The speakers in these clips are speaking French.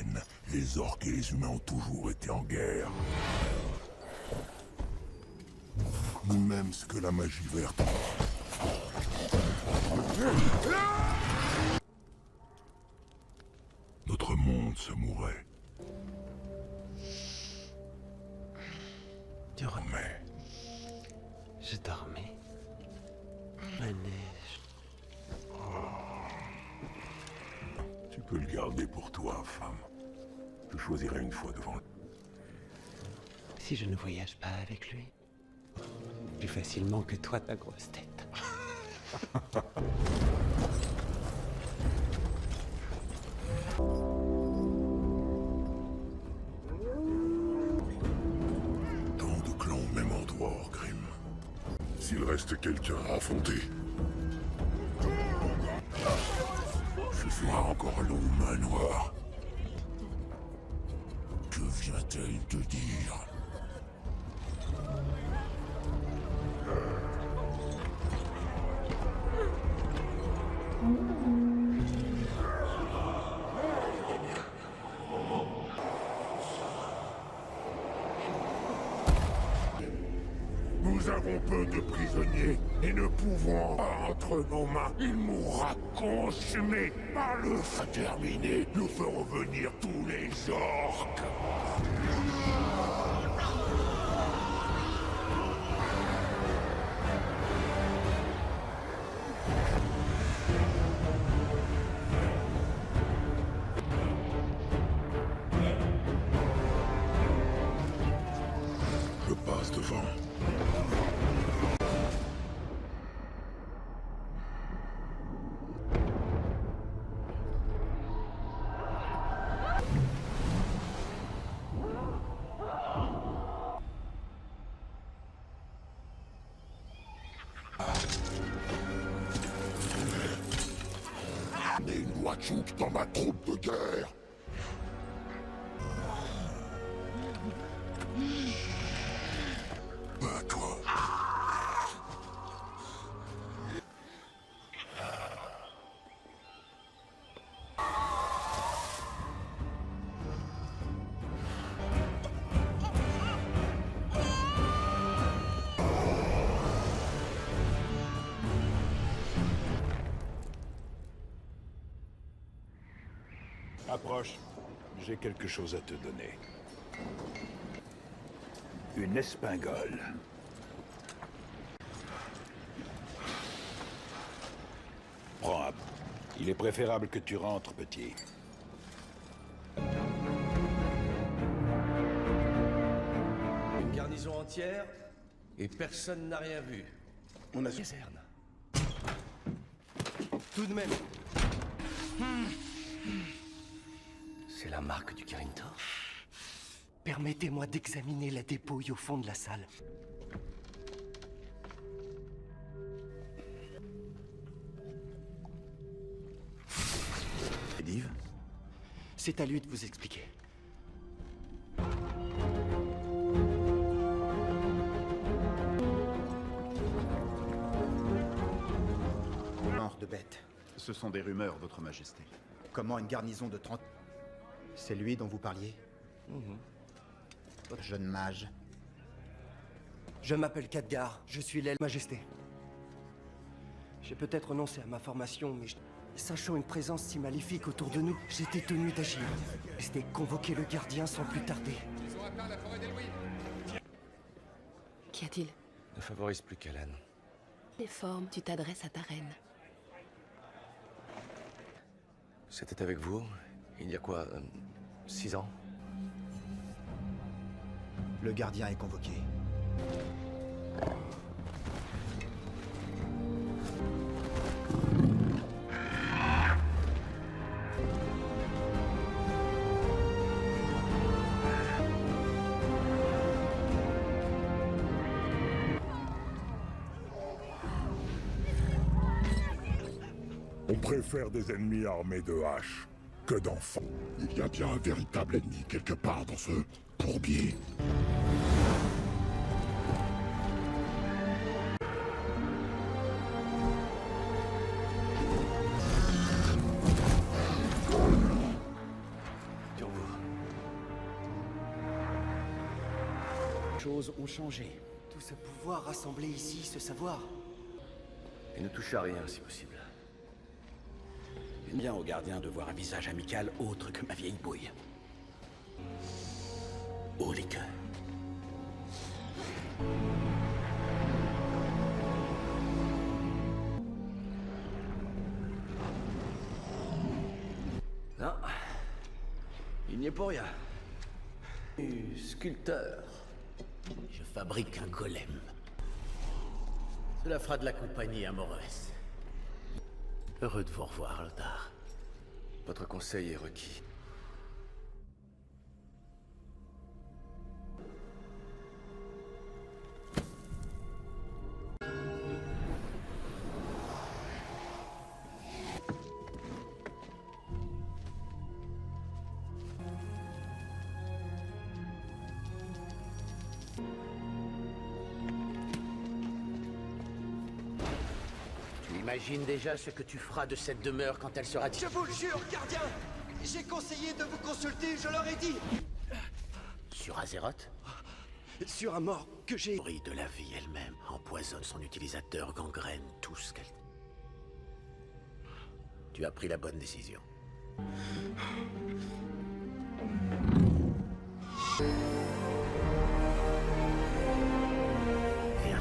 humaine. Les orques et les humains ont toujours été en guerre. Nous-mêmes ce que la magie verte. Notre monde se mourait. Tu Mais Je dormais. La neige. tu peux le garder pour toi, femme. Je choisirai une fois devant le... Si je ne voyage pas avec lui, plus facilement que toi, ta grosse tête. Tant de clans au même endroit, Orgrim. S'il reste quelqu'un à affronter, ce sera encore l'eau main noire. Que vient-elle te dire? Nous avons peu de prisonniers et ne pouvons pas entre nos mains. Il mourra consumé par le feu terminé. Nous ferons venir tous les orques. Je passe devant. Amenez une Wachouk dans ma troupe de guerre. Toi. Approche. J'ai quelque chose à te donner. Une espingole. Prends un. Il est préférable que tu rentres, petit. Une garnison entière et personne n'a rien vu. On a caserne. Tout de même. C'est la marque du Kirintor. Permettez-moi d'examiner la dépouille au fond de la salle. Div? C'est à lui de vous expliquer. Genre de bête. Ce sont des rumeurs, Votre Majesté. Comment une garnison de 30... C'est lui dont vous parliez? Jeune mage. Je m'appelle Khadgar, je suis l'aile majesté. J'ai peut-être renoncé à ma formation, mais sachant une présence si maléfique autour de nous, j'étais tenu d'agir. C'était convoquer le gardien sans plus tarder. Qu'y a-t-il? Ne favorise plus qu'Alan. Les formes, tu t'adresses à ta reine. C'était avec vous, il y a quoi, 6 ans? Le gardien est convoqué. On préfère des ennemis armés de haches que d'enfants. Il y a bien un véritable ennemi quelque part dans ce bourbier. choses ont changé. Tout ce pouvoir rassemblé ici, ce savoir. Et ne touche à rien si possible. Bien aux gardiens de voir un visage amical autre que ma vieille bouille. Haut les cœurs. Non. Il n'y est pour rien. Sculpteur. Je fabrique un golem. Cela fera de la compagnie à Morès. Heureux de vous revoir, Lothar. Votre conseil est requis. Imagine déjà ce que tu feras de cette demeure quand elle sera... Je vous le jure, gardien! J'ai conseillé de vous consulter, je leur ai dit! Sur Azeroth? Sur un mort que j'ai... Bruit de la vie elle-même empoisonne son utilisateur, gangrène tout ce qu'elle... Tu as pris la bonne décision. Viens.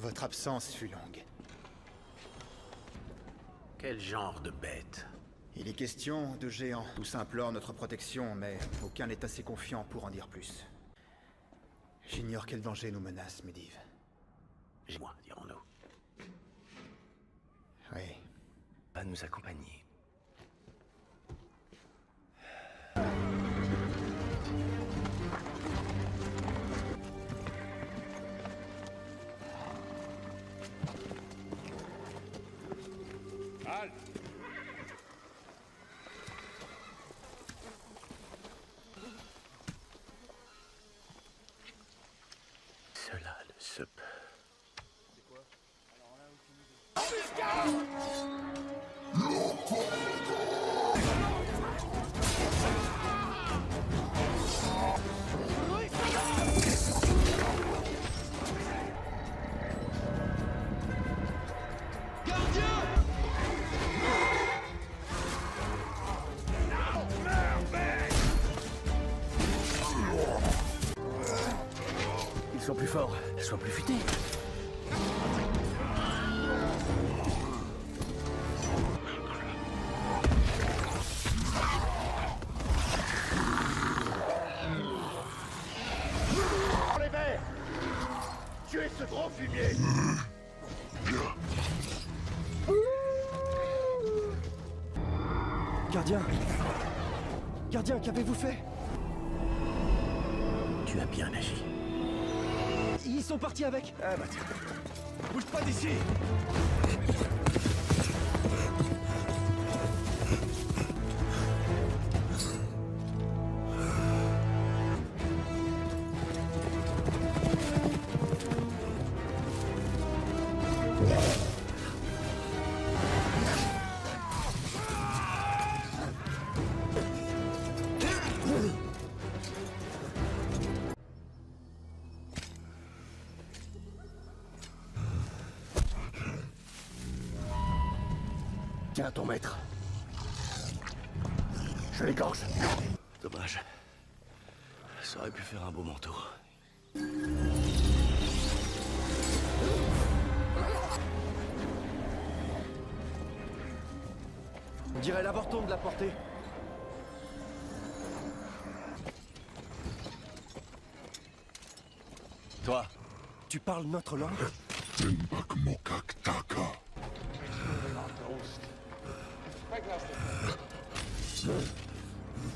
Votre absence fut longue. Quel genre de bête? Il est question de géants. Tous implorent notre protection, mais aucun n'est assez confiant pour en dire plus. J'ignore quel danger nous menace, Medivh. Moi, dirons-nous. Oui. Va nous accompagner. Halte! Cela ne se peut. Ils sont plus forts, sois plus futés. Les verts! Tuez ce gros fumier! Gardien! Gardien, qu'avez-vous fait? Tu as bien agi. Ils sont partis avec! Ah bah tiens. Bouge pas d'ici! Tiens, ton maître. Je l'égorge. Dommage. Ça aurait pu faire un beau manteau. On dirait l'avorton de la portée. Toi, Tu parles notre langue?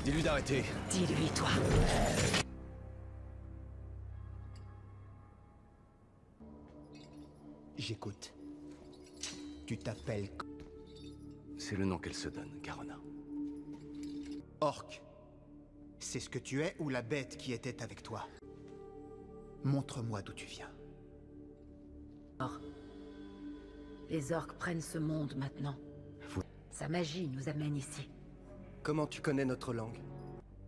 dis-lui d'arrêter. Dis-lui, toi. J'écoute. Tu t'appelles... c'est le nom qu'elle se donne, Garona. Orc. C'est ce que tu es ou la bête qui était avec toi? Montre-moi d'où tu viens. Les orques prennent ce monde maintenant. Sa magie nous amène ici. Comment tu connais notre langue?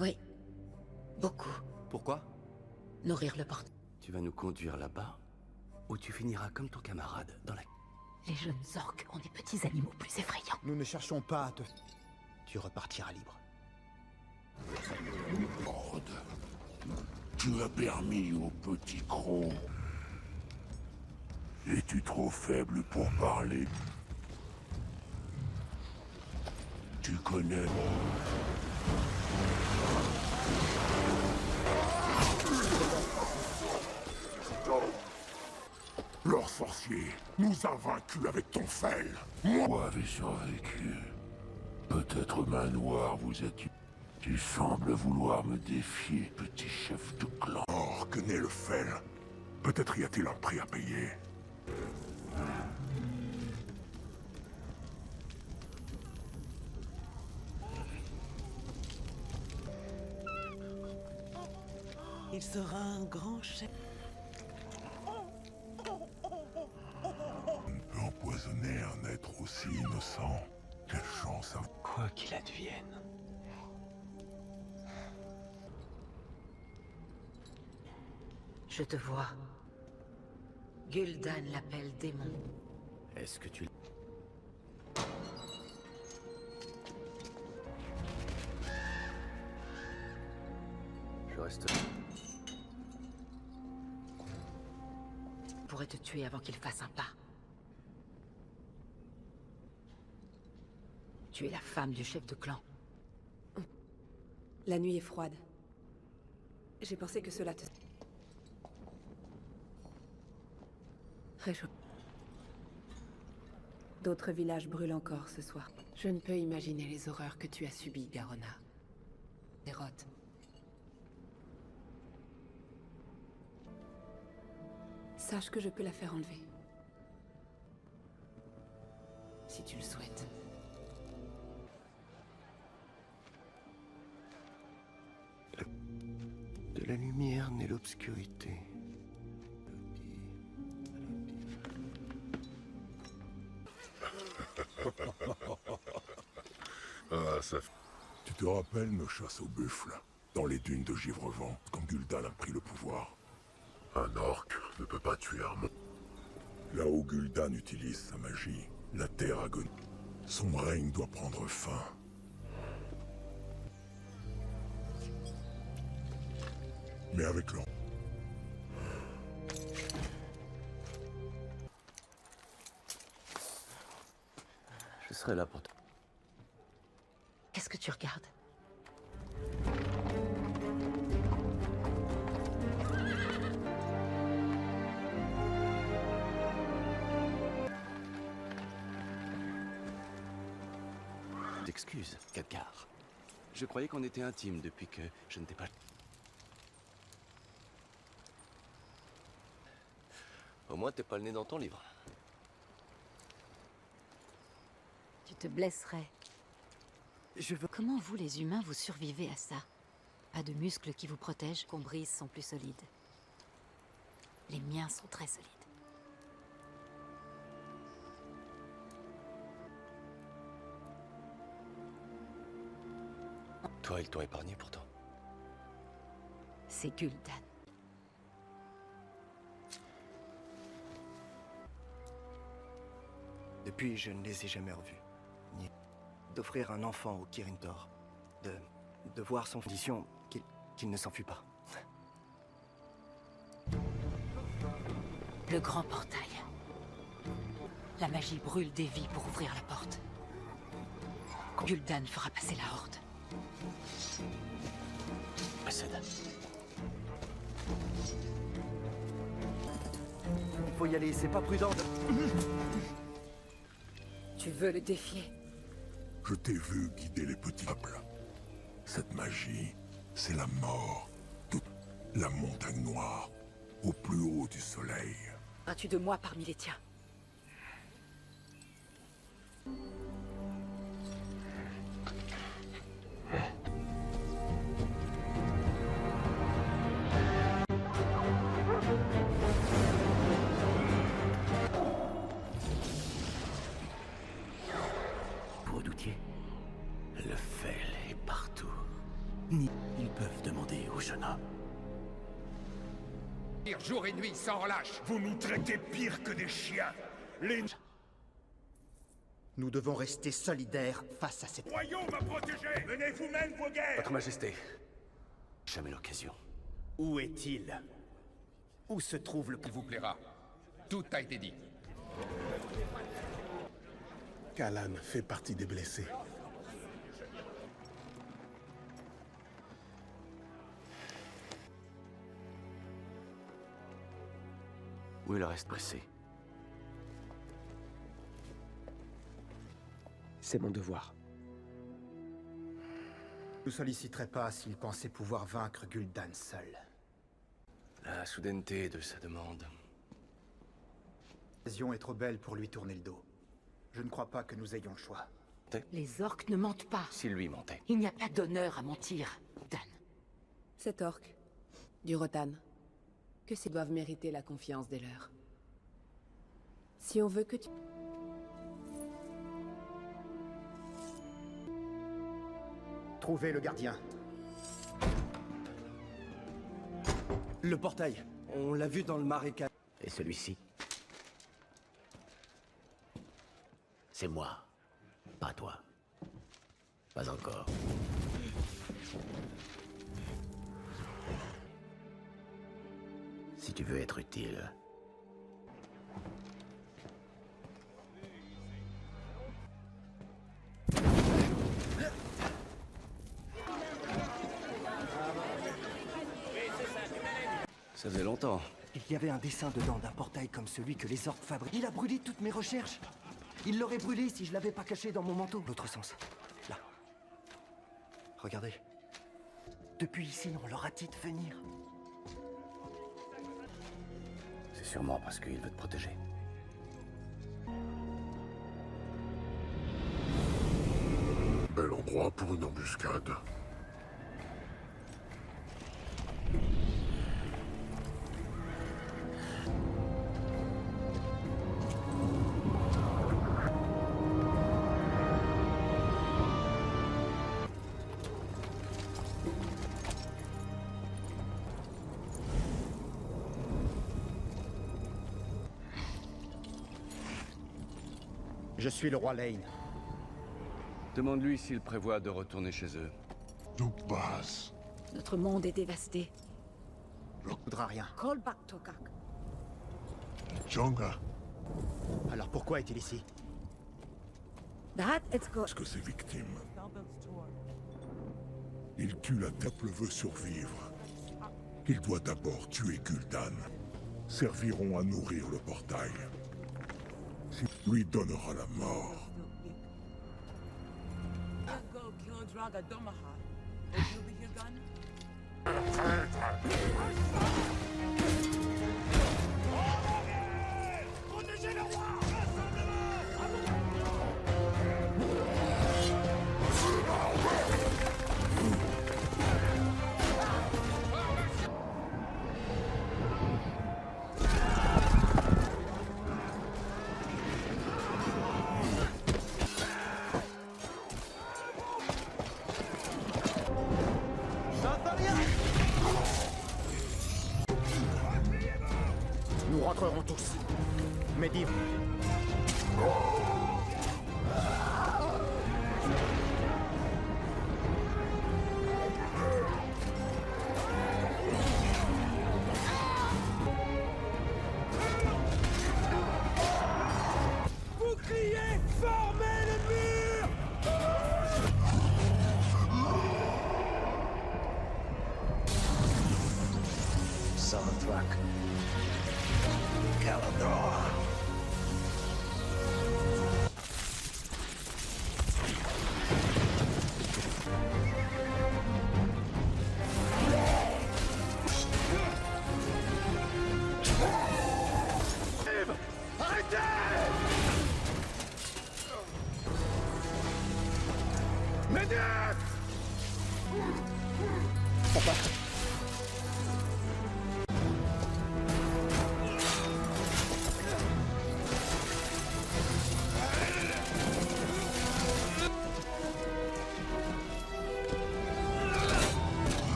Oui. Beaucoup. Pourquoi? Nourrir le porte. Tu vas nous conduire là-bas, ou tu finiras comme ton camarade dans la... Les jeunes orques ont des petits animaux plus effrayants. Nous ne cherchons pas à te... Tu repartiras libre. Horde, tu as permis au petit croc. Es-tu trop faible pour parler? Tu connais... Leur sorcier nous a vaincus avec ton fel. Moi avez survécu. Peut-être main noire vous êtes... Tu sembles vouloir me défier, petit chef de clan. Or, que n'est le fel? Peut-être y a-t-il un prix à payer. Il sera un grand chef. On peut empoisonner un être aussi innocent. Quelle chance à... Quoi qu'il advienne. Je te vois. Gul'dan l'appelle démon. Est-ce que tu... Je reste... Je pourrais te tuer avant qu'il fasse un pas. Tu es la femme du chef de clan. La nuit est froide. J'ai pensé que cela te... Réchauffe. D'autres villages brûlent encore ce soir. Je ne peux imaginer les horreurs que tu as subies, Garona. Dérote. Sache que je peux la faire enlever. Si tu le souhaites. De la lumière naît l'obscurité. Ah, ça... Tu te rappelles nos chasses aux buffles, dans les dunes de Givrevent, quand Gul'dan a pris le pouvoir? Un orc ne peut pas tuer un monstre. Là où Gul'dan utilise sa magie, la terre agonie. Son règne doit prendre fin. Mais avec l'or. Je serai là pour toi. Qu'est-ce que tu regardes? D'excuses, Khadgar. Je croyais qu'on était intimes depuis que je ne t'ai pas... Au moins, t'es pas le nez dans ton livre. Tu te blesserais. Je veux... Comment vous, les humains, vous survivez à ça? Pas de muscles qui vous protègent, qu'on brise sont plus solides. Les miens sont très solides. Toi, ils t'ont épargné pourtant. C'est Gul'dan. Depuis, je ne les ai jamais revus. Ni d'offrir un enfant au Kirin Tor. De voir son condition qu'il ne s'enfuit pas. Le grand portail. La magie brûle des vies pour ouvrir la porte. Gul'dan fera passer la horde. Précède. Il faut y aller, c'est pas prudent de... Tu veux le défier? Je t'ai vu guider les petits peuples. Cette magie, c'est la mort. Toute la montagne noire, au plus haut du soleil. As-tu de moi parmi les tiens? Redoutier. Le fel est partout. Jour et nuit sans relâche. Vous nous traitez pire que des chiens. Les... Nous devons rester solidaires face à cette... Royaume à protéger. Menez vous-même vos guerres. Votre Majesté, jamais l'occasion. Où est-il? Où se trouve le... Il vous plaira. Tout a été dit. Callan fait partie des blessés. Où est le reste blessé? C'est mon devoir. Je ne solliciterai pas s'il pensait pouvoir vaincre Gul'dan seul. La soudaineté de sa demande. L'occasion est trop belle pour lui tourner le dos. Je ne crois pas que nous ayons le choix. Les orques ne mentent pas. S'il lui mentait. Il n'y a pas d'honneur à mentir, Dan. Cet orc, du Rotan, que ces doivent mériter la confiance des leurs. Si on veut que tu... Trouvez le gardien. Le portail. On l'a vu dans le marécage. Et celui-ci? C'est moi, pas toi. Pas encore. Si tu veux être utile... Ça faisait longtemps. Il y avait un dessin dedans d'un portail comme celui que les orques fabriquent. Il a brûlé toutes mes recherches. Il l'aurait brûlé si je l'avais pas caché dans mon manteau. L'autre sens. Là. Regardez. Depuis ici, on leur a dit de venir. C'est sûrement parce qu'il veut te protéger. Bel endroit pour une embuscade. Je suis le roi Lane. Demande-lui s'il prévoit de retourner chez eux. Tout passe. Notre monde est dévasté. Je ne voudra rien. Jonga. Alors pourquoi est-il ici? Parce que ses victimes. Il tue la Temple veut survivre. Il doit d'abord tuer Gul'dan. Serviront à nourrir le portail. Lui donnera la mort. Protégez le roi! Nous rentrerons tous. Medivh. Vous criez, formez le mur! Soundtrack. Calador. Arrêtez! Medivh! Papa.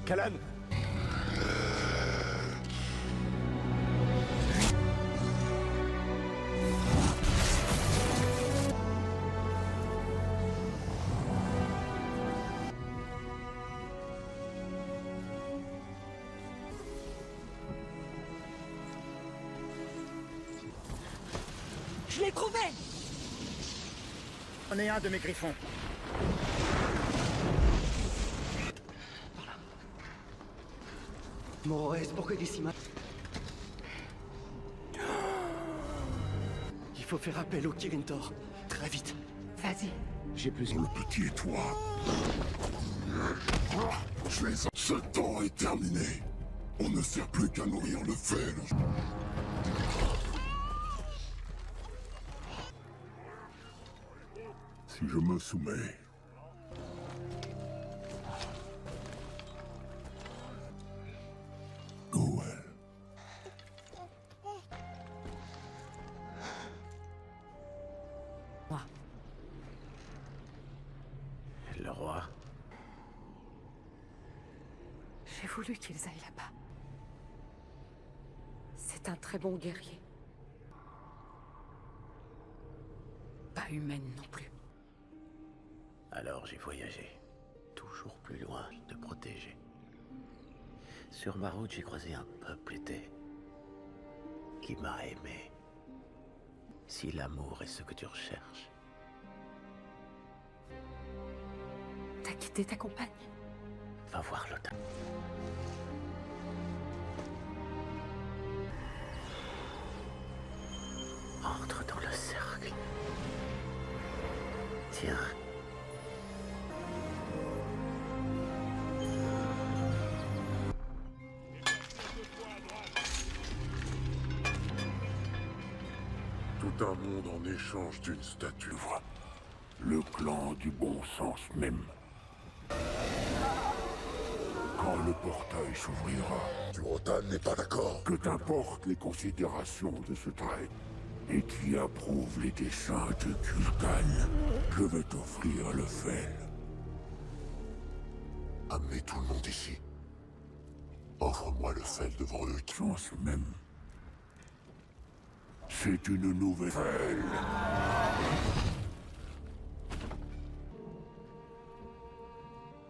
Callan, Je l'ai trouvé! On est un de mes griffons. Morores, pourquoi d'ici ma... Il faut faire appel au Kirin Tor. Très vite. Vas-y. J'ai plus le petit et toi. Ce temps est terminé. On ne sert plus qu'à nourrir le fel. Si je me soumets... Goël. Moi. Le roi. J'ai voulu qu'ils aillent là-bas. C'est un très bon guerrier. Pas humaine non plus. Alors j'ai voyagé. Toujours plus loin de protéger. Sur ma route, j'ai croisé un peuple qui m'a aimé. Si l'amour est ce que tu recherches. T'as quitté ta compagne? Va voir Lothar. Entre dans le cercle. Tiens. Tout un monde en échange d'une statue. Le clan du bon sens même. Quand le portail s'ouvrira, Durotan n'est pas d'accord. Que t'importent les considérations de ce trait et qui approuve les desseins de Kulkan, je vais t'offrir le fel. Amenez tout le monde ici. Offre-moi le fel devant eux. Chance même. C'est une nouvelle fel.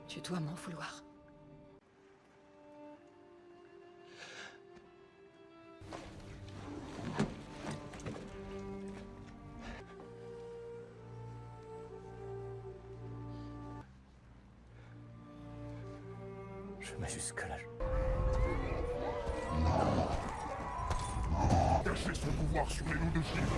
Tu dois m'en vouloir. Je mets jusque-là. Cachez son pouvoir sur les loups de Givre.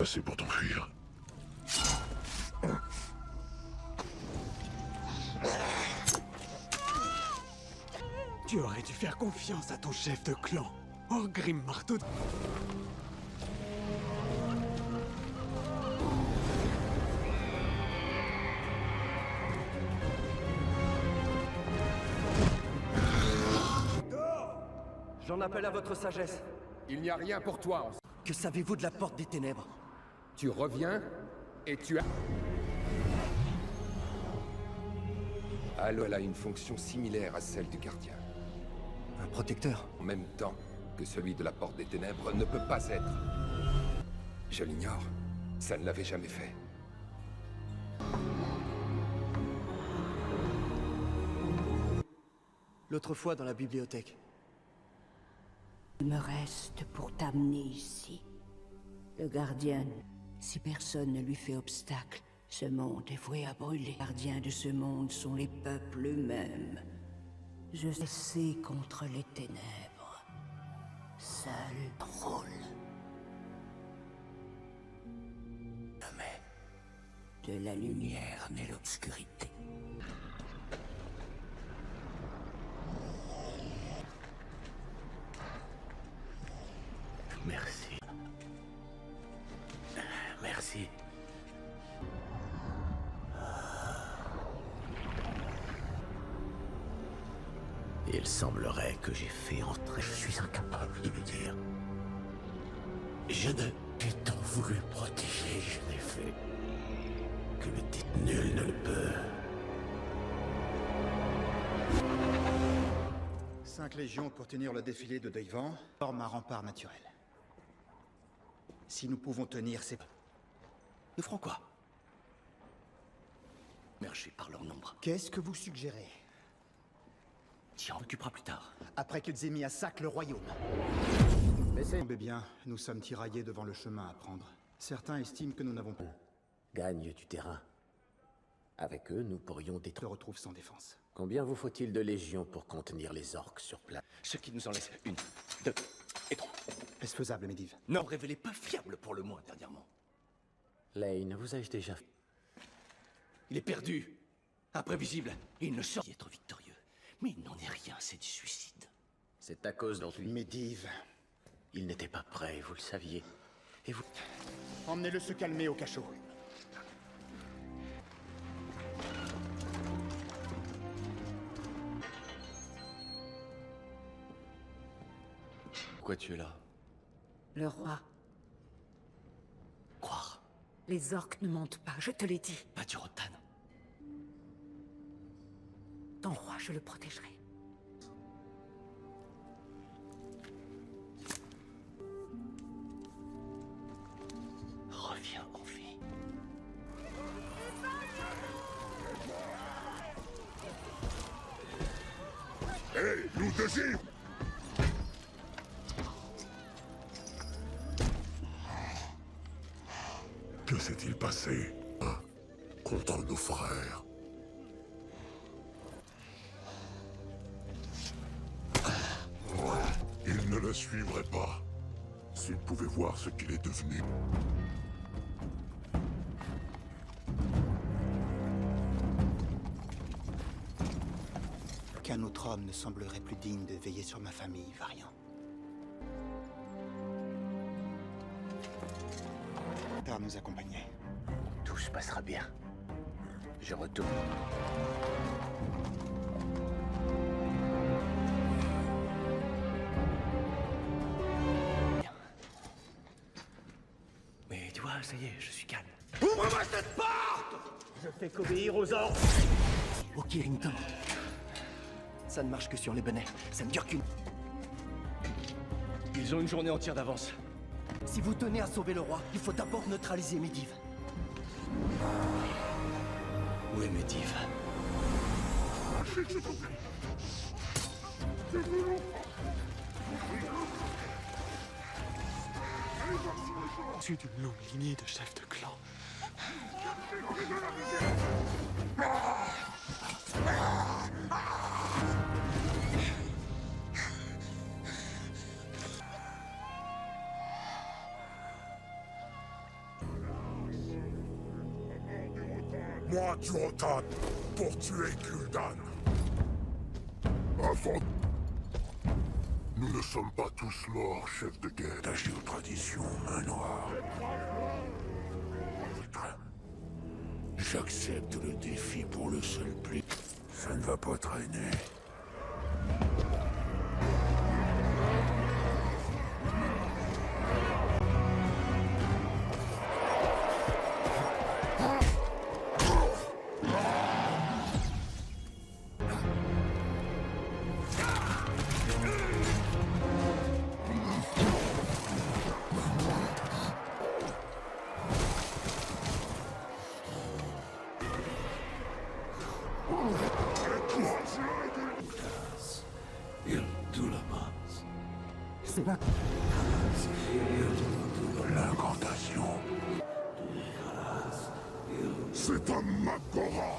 Assez pour t'enfuir. Tu aurais dû faire confiance à ton chef de clan, Orgrim Marteau. J'en appelle à votre sagesse. Il n'y a rien pour toi. Que savez-vous de la Porte des Ténèbres? Tu reviens et tu as... Elle a une fonction similaire à celle du gardien. Un protecteur? En même temps que celui de la Porte des Ténèbres ne peut pas être. Je l'ignore. Ça ne l'avait jamais fait. L'autre fois dans la bibliothèque. Il me reste pour t'amener ici. Le gardien, si personne ne lui fait obstacle, ce monde est voué à brûler. Les gardiens de ce monde sont les peuples eux-mêmes. Je sais contre les ténèbres. Seul rôle. Jamais. De la lumière n'est l'obscurité. Merci. Merci. Il semblerait que j'ai fait entrer... Je suis incapable de le dire. Je ne t'ai tant voulu protéger, je n'ai fait que le titre. Nul ne le peut. 5 légions pour tenir le défilé de Deuil-Vent forment un rempart naturel. Si nous pouvons tenir ces... Nous ferons quoi? submergés par leur nombre. Qu'est-ce que vous suggérez? Tu en occuperas plus tard. Après qu'ils aient mis à sac le royaume. Tombez bien, nous sommes tiraillés devant le chemin à prendre. Certains estiment que nous n'avons pas. Gagne du terrain. Avec eux, nous pourrions détruire. Se retrouve sans défense. Combien vous faut-il de légions pour contenir les orques sur place? Ce qui nous en laisse 1, 2 et 3. Est-ce faisable, Medivh? Non, révélé peu fiable pour le moins dernièrement. Lane, vous ai-je déjà... Il est perdu, imprévisible. Il ne saurait être victorieux. Mais il n'en est rien, c'est du suicide. C'est à cause d'en lui. Medivh. Il n'était pas prêt, vous le saviez. Et vous... Emmenez-le se calmer au cachot. Pourquoi tu es là? Le roi. Croire. Les orques ne mentent pas, je te l'ai dit. Pas du Rotan. Ton roi, je le protégerai. Reviens en vie. Hé, nous dessus! Que s'est-il passé, hein, contre nos frères? Il ne le suivrait pas. S'il pouvait voir ce qu'il est devenu. Qu'un autre homme ne semblerait plus digne de veiller sur ma famille, Varian. Tard nous accompagner. Tout se passera bien. Je retourne. Mais tu vois, ça y est, je suis calme. Ouvre-moi cette porte! Je fais qu'obéir aux ordres. Au Kirington. Ça ne marche que sur les benets. Ça ne dure qu'une... Ils ont une journée entière d'avance. Si vous tenez à sauver le roi, il faut d'abord neutraliser Medivh. Où est Medivh? Issu d'une longue lignée de chefs de clan. Moi, du Rotan, pour tuer Gul'dan. Avant... Nous ne sommes pas tous morts, chef de guerre. D'agir aux traditions, main noire. J'accepte le défi pour le seul pli. Ça ne va pas traîner. L'incantation. C'est un Magora.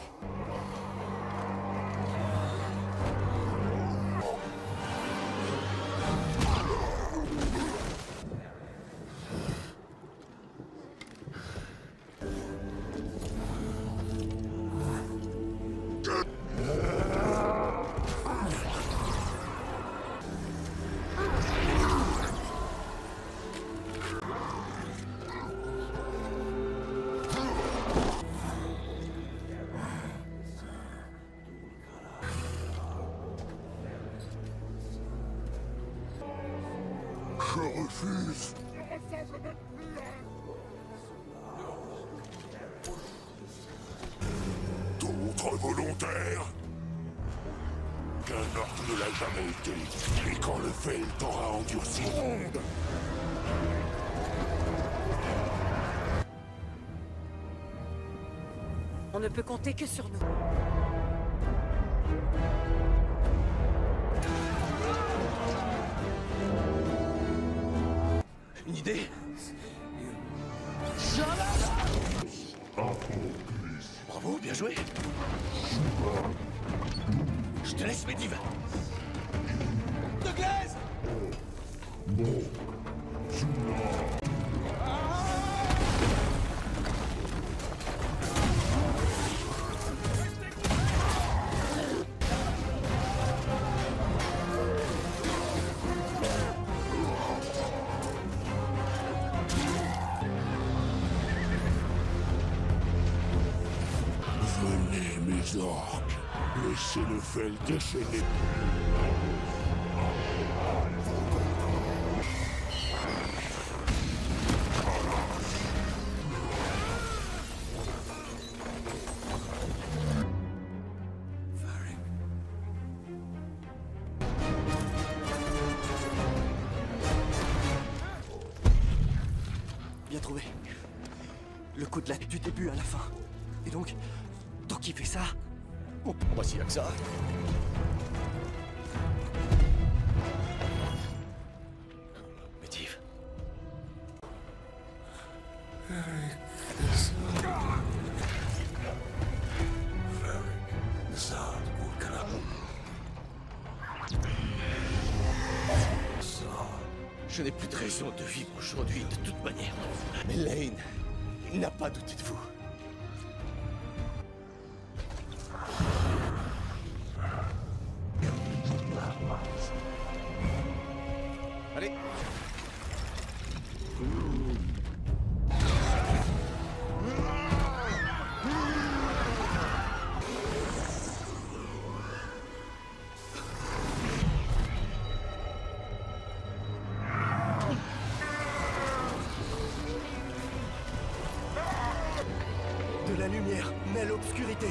Je refuse. D'autres volontaires? Qu'un ordre ne l'a jamais été. Et quand le fait, il t'aura endurci. Ronde. On ne peut compter que sur nous. Une idée? Bravo, bien joué. Je te laisse, Medivh. De glaise! Venez, mes orques. Laissez le fel déchaîner. Bien trouvé. Le coup de la du début à la fin. Et donc, tant qu'il fait ça... Oh, voici là que ça. Medivh. Je n'ai plus de raison de vivre aujourd'hui, de toute manière. Mais Lane, il n'a pas douté de vous. Allez. De la lumière mêle l'obscurité.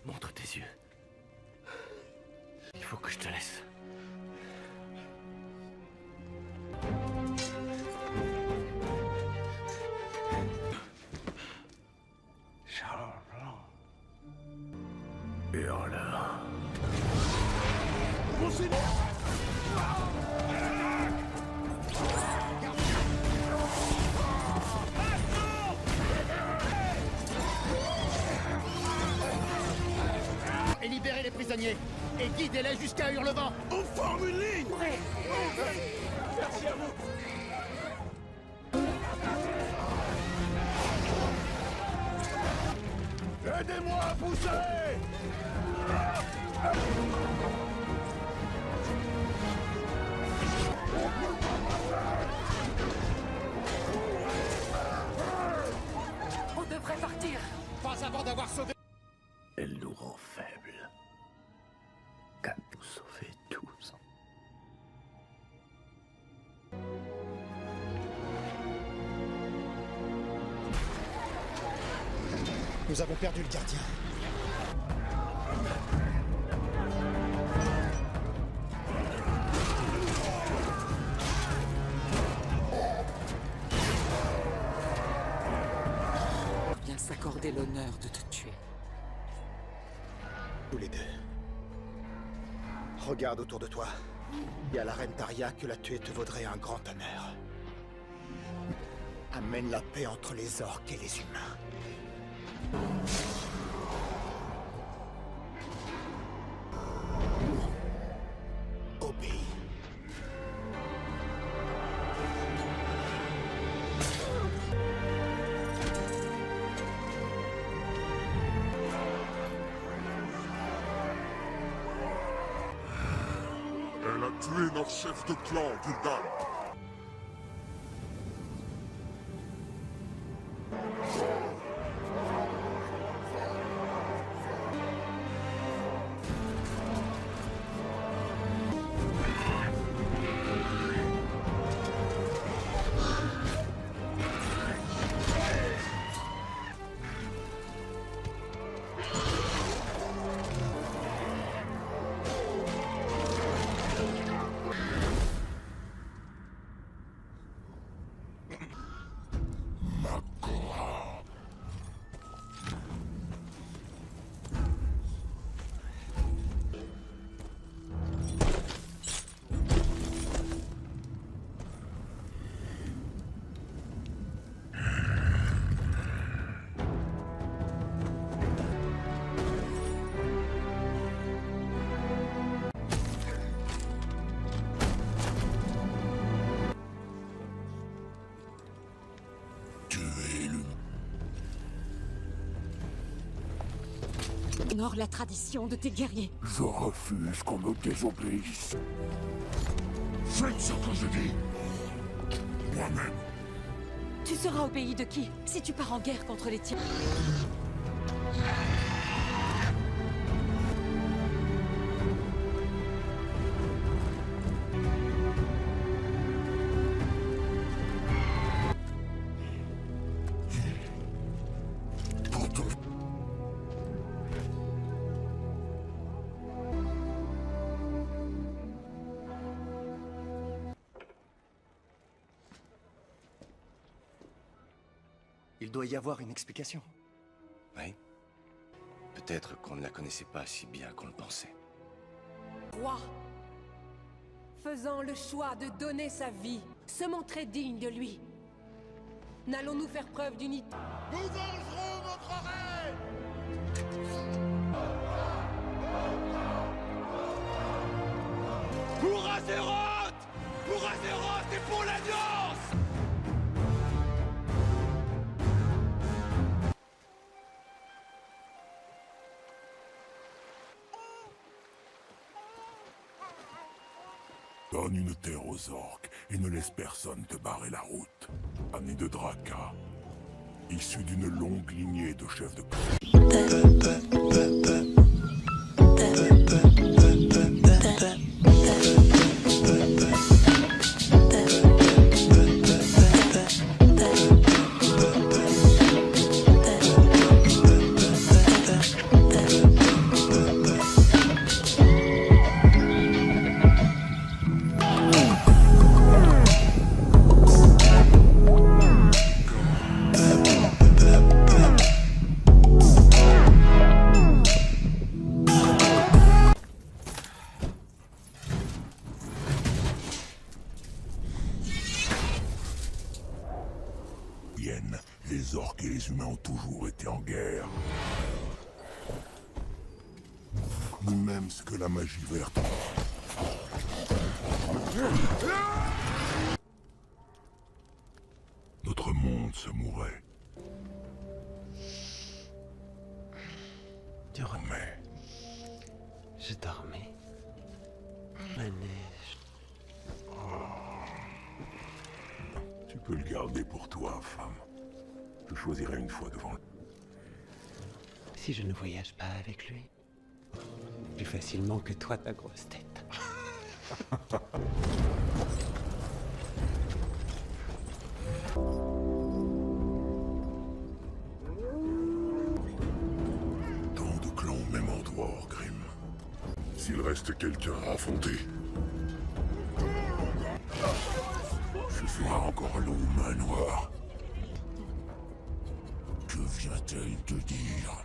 Montre tes yeux. Il faut que je te laisse. Charles Blanc. Hurleur. Et libérez les prisonniers. Et guidez-les jusqu'à Hurlevent. On forme une ligne. Prêt. Merci à vous. Aidez-moi à pousser! On devrait partir. Pas avant d'avoir sauvé... Elle nous rend faibles. Qu'à nous sauver tous. Nous avons perdu le gardien. Bien s'accorder l'honneur de te tuer. Tous les deux. Regarde autour de toi. Il y a la reine Taria que la tuer te vaudrait un grand honneur. Amène la paix entre les orques et les humains. Obéis. Elle a tué notre chef de clan, Gul'dan. honore la tradition de tes guerriers. Je refuse qu'on me désobéisse. Faites ce que je dis. Moi-même. Tu seras au pays de qui, si tu pars en guerre contre les tiens? Il doit y avoir une explication. Oui. Peut-être qu'on ne la connaissait pas si bien qu'on le pensait. Roi, faisant le choix de donner sa vie, se montrer digne de lui. N'allons-nous faire preuve d'unité? Nous vengerons votre reine! Pour Azeroth! Pour Azeroth et pour l'Alliance! Donne une terre aux orques et ne laisse personne te barrer la route. Ami de Draka, issu d'une longue lignée de chefs de Les orques et les humains ont toujours été en guerre. Même ce que la magie verte. Notre monde se mourait. Tu remets. Je dormais. Ma neige. Tu peux le garder pour toi, femme. Je choisirai une fois devant lui. Si je ne voyage pas avec lui, plus facilement que toi, ta grosse tête. Tant de clans au même endroit, Orgrim. S'il reste quelqu'un à affronter, ce sera encore l'eau aux mains noires. Que vient-elle te dire?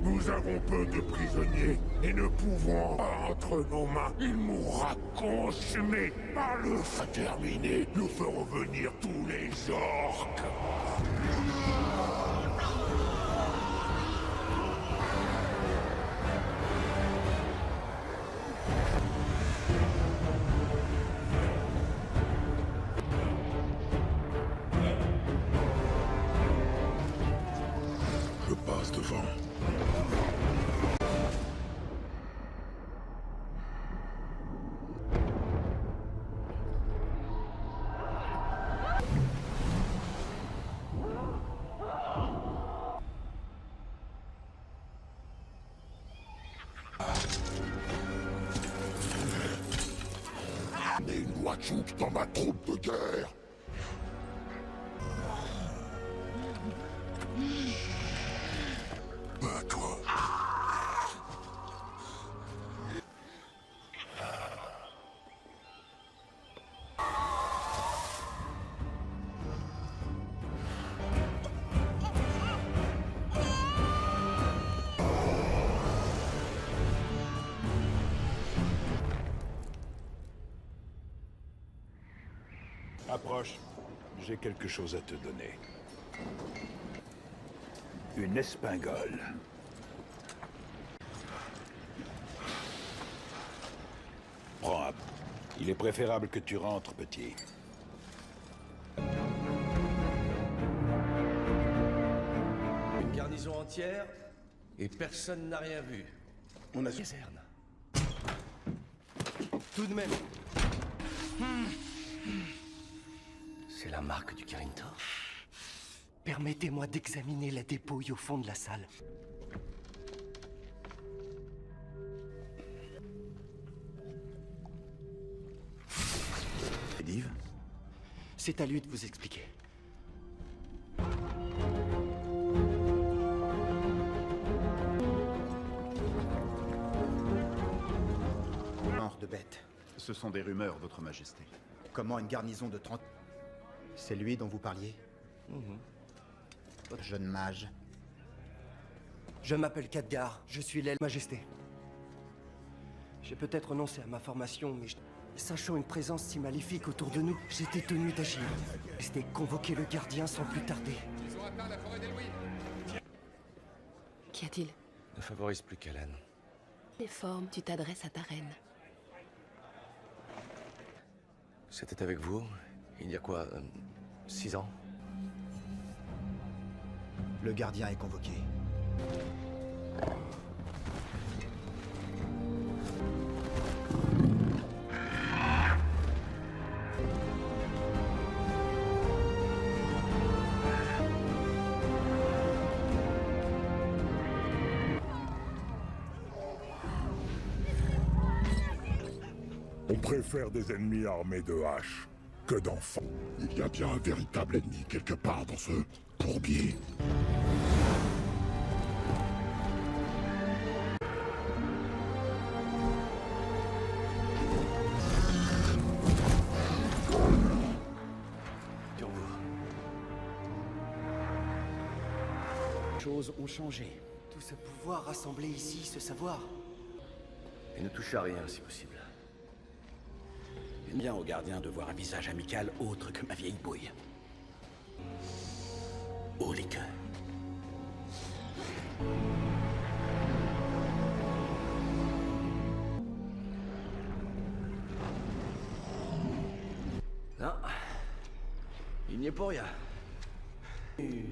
Nous avons peu de prisonniers et ne pouvons pas entre nos mains. Il mourra consumé par le feu terminé. Nous ferons venir tous les orques. Je passe devant. Mais une Wachouk dans ma troupe de guerre. Bats-toi. Approche. J'ai quelque chose à te donner. Une espingole. Prends un. Il est préférable que tu rentres, petit. Une garnison entière, et personne n'a rien vu. On a caserne. Tout de même. C'est la marque du Kirintor. Permettez-moi d'examiner la dépouille au fond de la salle. Medivh ? C'est à lui de vous expliquer. Genre de bête. Ce sont des rumeurs, Votre Majesté. Comment une garnison de 30... C'est lui dont vous parliez? Votre jeune mage. Je m'appelle Khadgar, je suis l'aile Majesté. J'ai peut-être renoncé à ma formation, mais sachant une présence si maléfique autour de nous, j'étais tenu d'agir. C'était convoquer le gardien sans plus tarder. Ils ont atteint la forêt des Louis. Qu'y a-t-il? Ne favorise plus qu'Alan. Les formes, tu t'adresses à ta reine. C'était avec vous, il y a quoi, 6 ans? Le gardien est convoqué. On préfère des ennemis armés de haches que d'enfants. Il y a bien un véritable ennemi quelque part dans ce bourbier. Les choses ont changé. Tout ce pouvoir rassemblé ici, ce savoir. Et ne touche à rien si possible. Bien au gardien de voir un visage amical autre que ma vieille bouille. Oh les cœurs. Non. Il n'y est pour rien.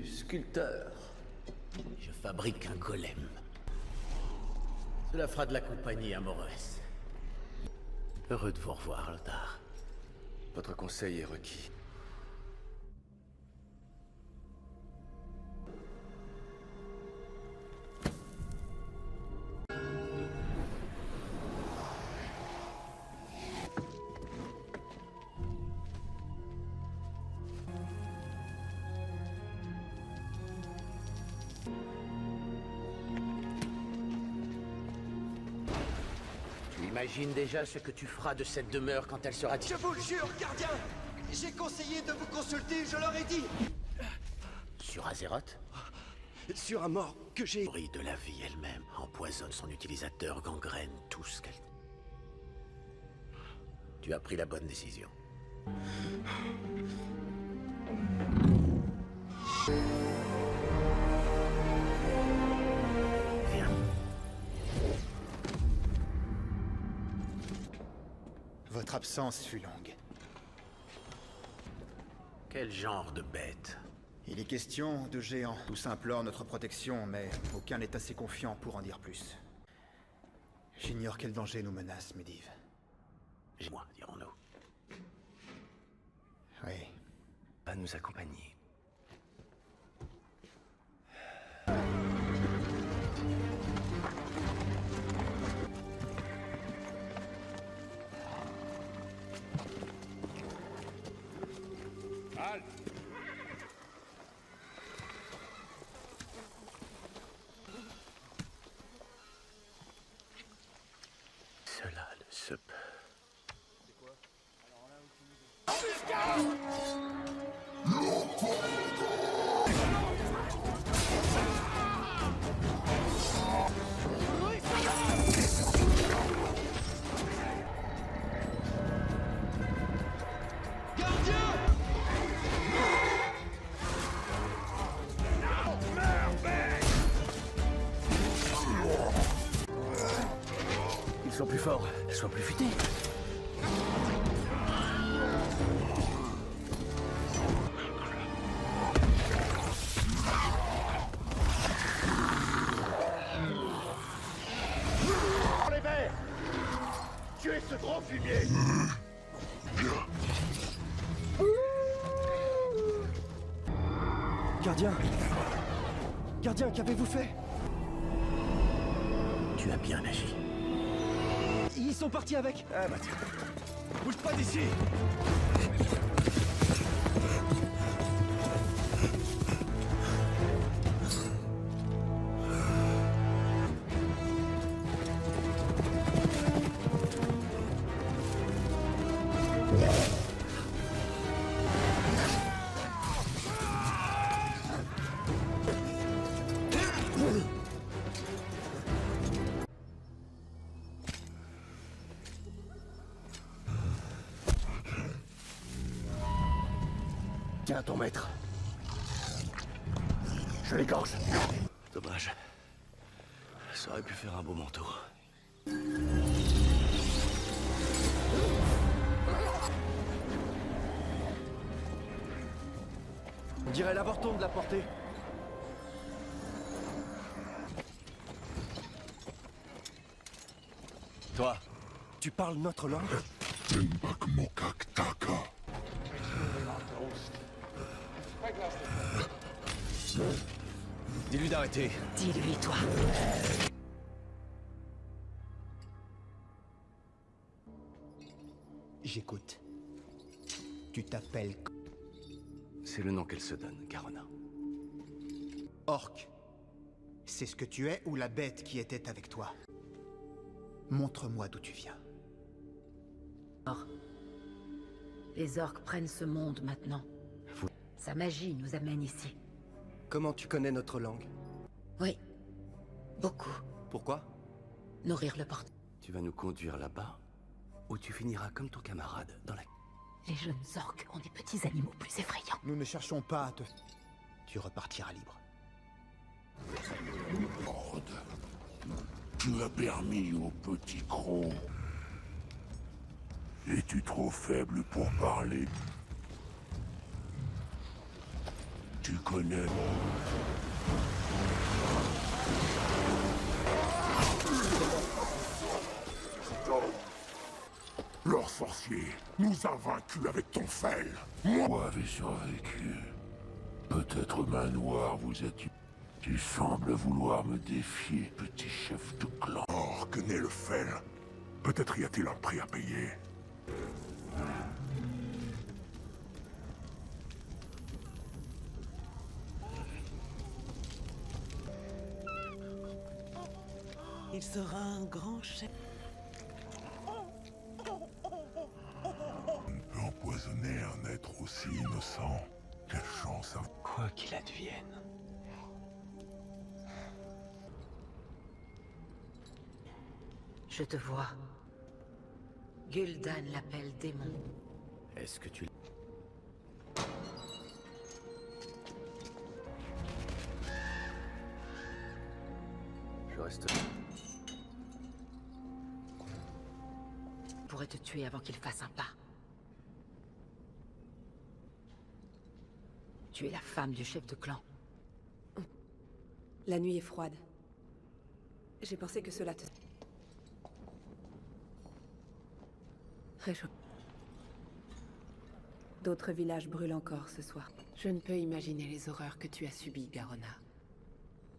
Sculpteur. Je fabrique un golem. Cela fera de la compagnie à Morès. Heureux de vous revoir, Lothar. Votre conseil est requis. Imagine déjà ce que tu feras de cette demeure quand elle sera... Je vous le jure, gardien! J'ai conseillé de vous consulter, je leur ai dit! Sur Azeroth? Sur un mort que j'ai... Nourri de la vie elle-même, empoisonne son utilisateur, gangrène tout ce qu'elle... Tu as pris la bonne décision. Viens. Votre absence fut longue. Quel genre de bête? Il est question de géants. Tous implorent notre protection, mais aucun n'est assez confiant pour en dire plus. J'ignore quel danger nous menace, Medivh. Moi, dirons-nous. Oui. Va nous accompagner. Halte! Cela ne se peut. Merde! sont plus forts, sois plus futé. Les verts! Tuez ce gros fumier! Gardien! Gardien, qu'avez-vous fait? Tu as bien agi. Ils sont partis avec. Ah bah tiens. Bouge pas d'ici! Tiens, ton maître. Je l'égorge. Dommage. Ça aurait pu faire un beau manteau. On dirait l'avorton de la portée. Toi, tu parles notre langue? dis-lui d'arrêter. Dis-lui, toi. J'écoute. Tu t'appelles... C'est le nom qu'elle se donne, Garona. Orc. C'est ce que tu es ou la bête qui était avec toi? Montre-moi d'où tu viens. Les orques prennent ce monde maintenant. Sa magie nous amène ici. Comment tu connais notre langue? Oui. Beaucoup. Pourquoi? Nourrir le porte. Tu vas nous conduire là-bas, ou tu finiras comme ton camarade, dans la... Les jeunes orques ont des petits animaux plus effrayants. Nous ne cherchons pas à te... Tu repartiras libre. Horde, tu as permis au petit croc. Es-tu trop faible pour parler? Tu connais leur sorcier nous a vaincus avec ton fel. Moi avez survécu. Peut-être main noire vous êtes... Tu sembles vouloir me défier, petit chef de clan. Or, que n'est le fel? Peut-être y a-t-il un prix à payer. Il sera un grand chef. On ne peut empoisonner un être aussi innocent. Quelle chance à... Quoi qu'il advienne. Je te vois. Gul'dan l'appelle démon. Est-ce que tu... Je reste là. Je pourrais te tuer avant qu'il fasse un pas. Tu es la femme du chef de clan. La nuit est froide. J'ai pensé que cela te... Réchauffe. D'autres villages brûlent encore ce soir. Je ne peux imaginer les horreurs que tu as subies, Garona.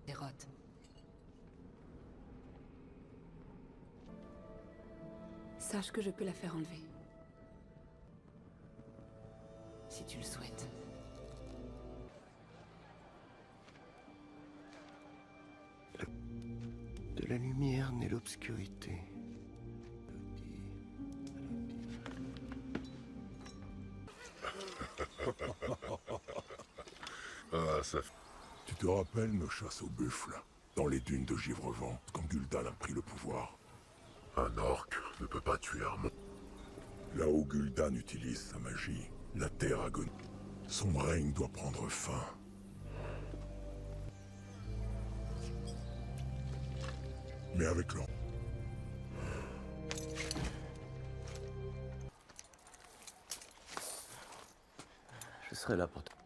Dérote. Sache que je peux la faire enlever. Si tu le souhaites. De la lumière naît l'obscurité. Ah, ça... Tu te rappelles nos chasses au buffle, dans les dunes de Givrevent, quand Gul'dan a pris le pouvoir? Un orc ne peut pas tuer un monstre. Là où Gul'dan utilise sa magie, la terre agonie. Son règne doit prendre fin. Mais avec l'or. serai là pour toi.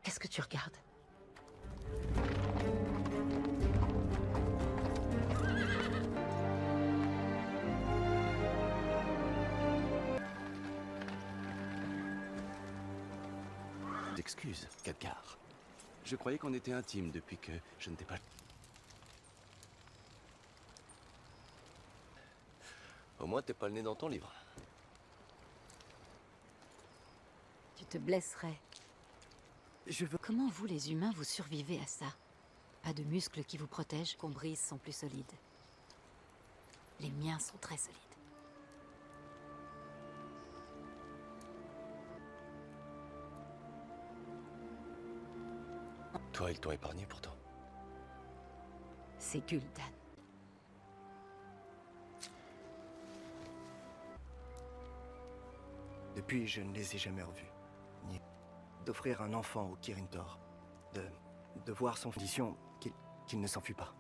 Qu'est-ce que tu regardes? Excuse, Khadgar. Je croyais qu'on était intimes depuis que je ne t'ai pas... Au moins, t'es pas le nez dans ton livre. Tu te blesserais. Je veux... Comment vous, les humains, vous survivez à ça? Pas de muscles qui vous protègent, Combrise sont plus solides. Les miens sont très solides. Toi, ils t'ont épargné pourtant. C'est Gul'dan. Depuis, je ne les ai jamais revus. Ni d'offrir un enfant au Kirin Tor. De voir son condition qu'il ne s'enfuit pas.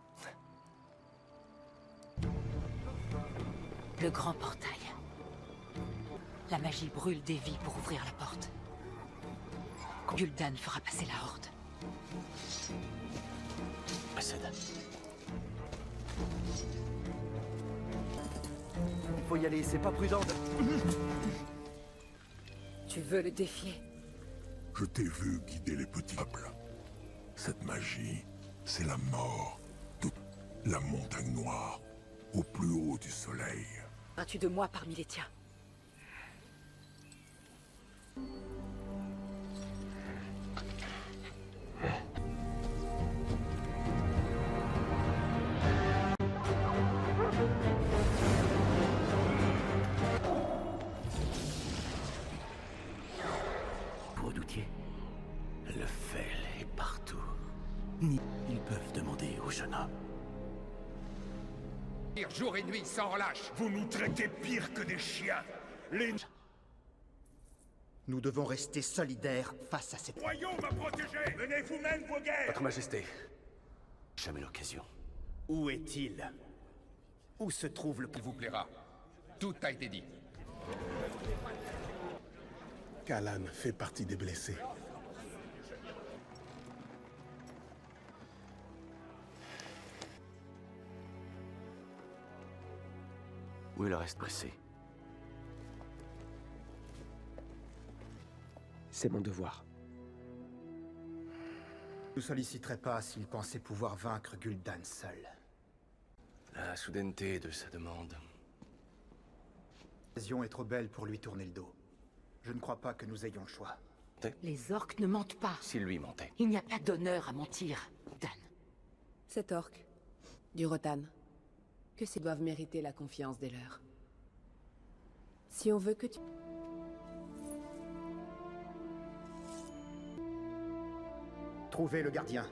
Le grand portail. La magie brûle des vies pour ouvrir la porte. Gul'dan fera passer la horde. Précède. Il faut y aller, c'est pas prudent de... Tu veux le défier? Je t'ai vu guider les petits peuples. Cette magie, c'est la mort de la montagne noire, au plus haut du soleil. As-tu de moi parmi les tiens? Redoutier, le fel est partout. Ils peuvent demander au jeune homme. Jour et nuit, sans relâche. Vous nous traitez pire que des chiens. Nous devons rester solidaires face à cette... Royaume à protéger. Menez vous-même vos guerres. Votre Majesté, jamais l'occasion. Où est-il? Où se trouve le... Il vous plaira. Tout a été dit. Kalan fait partie des blessés. Où est le reste pressé? C'est mon devoir. Ne solliciterait pas s'il pensait pouvoir vaincre Gul'dan seul. La soudaineté de sa demande. L'occasion est trop belle pour lui tourner le dos. Je ne crois pas que nous ayons le choix. Les orques ne mentent pas. S'il lui mentait. Il n'y a pas d'honneur à mentir, Dan. Cet orc, du Rotan, que ces doivent mériter la confiance des leurs. Si on veut que tu... Trouvez le gardien.